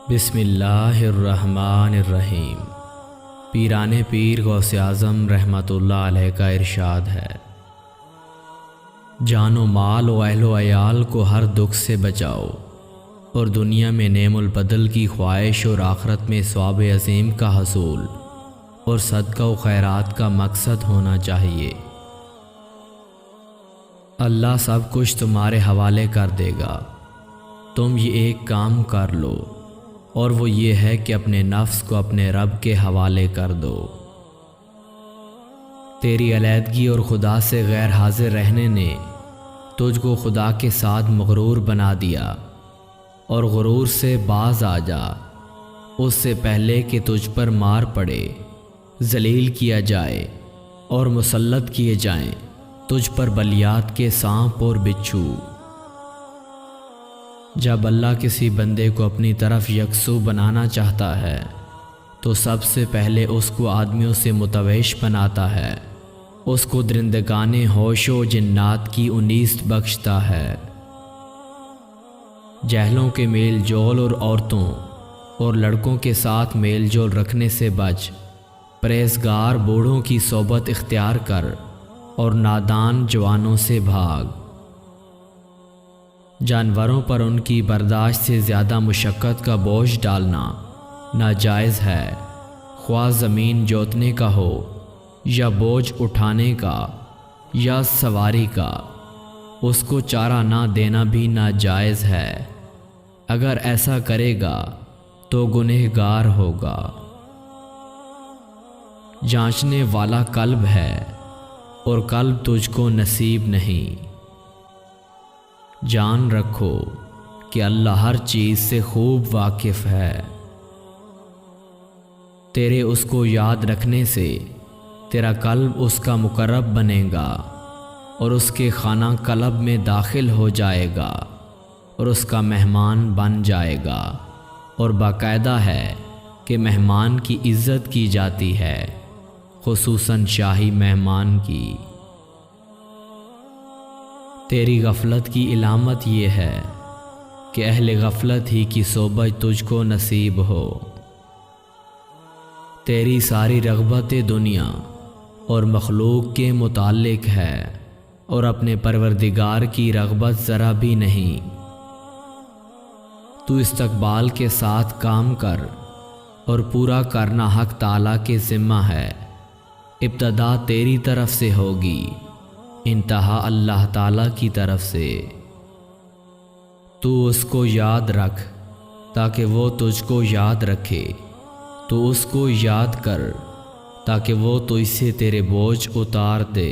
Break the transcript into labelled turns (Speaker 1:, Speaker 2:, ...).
Speaker 1: بسم اللہ الرحمن الرحیم۔ پیران پیر غوث اعظم رحمۃ اللہ علیہ کا ارشاد ہے، جان و مال و اہل و عیال کو ہر دکھ سے بچاؤ اور دنیا میں نعم البدل کی خواہش اور آخرت میں ثواب عظیم کا حصول اور صدقہ و خیرات کا مقصد ہونا چاہیے۔ اللہ سب کچھ تمہارے حوالے کر دے گا، تم یہ ایک کام کر لو، اور وہ یہ ہے کہ اپنے نفس کو اپنے رب کے حوالے کر دو۔ تیری علیحدگی اور خدا سے غیر حاضر رہنے نے تجھ کو خدا کے ساتھ مغرور بنا دیا، اور غرور سے باز آ جا، اس سے پہلے کہ تجھ پر مار پڑے، ذلیل کیا جائے اور مسلط کیے جائیں تجھ پر بلیات کے سانپ اور بچھو۔ جب اللہ کسی بندے کو اپنی طرف یکسو بنانا چاہتا ہے تو سب سے پہلے اس کو آدمیوں سے متویش بناتا ہے، اس کو درندگان ہوش و جنات کی انیست بخشتا ہے۔ جہلوں کے میل جول اور عورتوں اور لڑکوں کے ساتھ میل جول رکھنے سے بچ، پرہیزگار بوڑھوں کی صحبت اختیار کر اور نادان جوانوں سے بھاگ۔ جانوروں پر ان کی برداشت سے زیادہ مشقت کا بوجھ ڈالنا ناجائز ہے، خواہ زمین جوتنے کا ہو یا بوجھ اٹھانے کا یا سواری کا، اس کو چارہ نہ دینا بھی ناجائز ہے۔ اگر ایسا کرے گا تو گنہگار ہوگا۔ جانچنے والا قلب ہے اور قلب تجھ کو نصیب نہیں۔ جان رکھو کہ اللہ ہر چیز سے خوب واقف ہے۔ تیرے اس کو یاد رکھنے سے تیرا قلب اس کا مقرب بنے گا اور اس کے خانہ قلب میں داخل ہو جائے گا اور اس کا مہمان بن جائے گا، اور باقاعدہ ہے کہ مہمان کی عزت کی جاتی ہے، خصوصاً شاہی مہمان کی۔ تیری غفلت کی علامت یہ ہے کہ اہل غفلت ہی کی صحبت تجھ کو نصیب ہو۔ تیری ساری رغبت دنیا اور مخلوق کے متعلق ہے اور اپنے پروردگار کی رغبت ذرا بھی نہیں۔ تو استقبال کے ساتھ کام کر اور پورا کرنا حق تعالیٰ کے ذمہ ہے۔ ابتدا تیری طرف سے ہوگی، انتہا اللہ تعالیٰ کی طرف سے۔ تو اس کو یاد رکھ تاکہ وہ تجھ کو یاد رکھے، تو اس کو یاد کر تاکہ وہ تجھ سے تیرے بوجھ اتار دے۔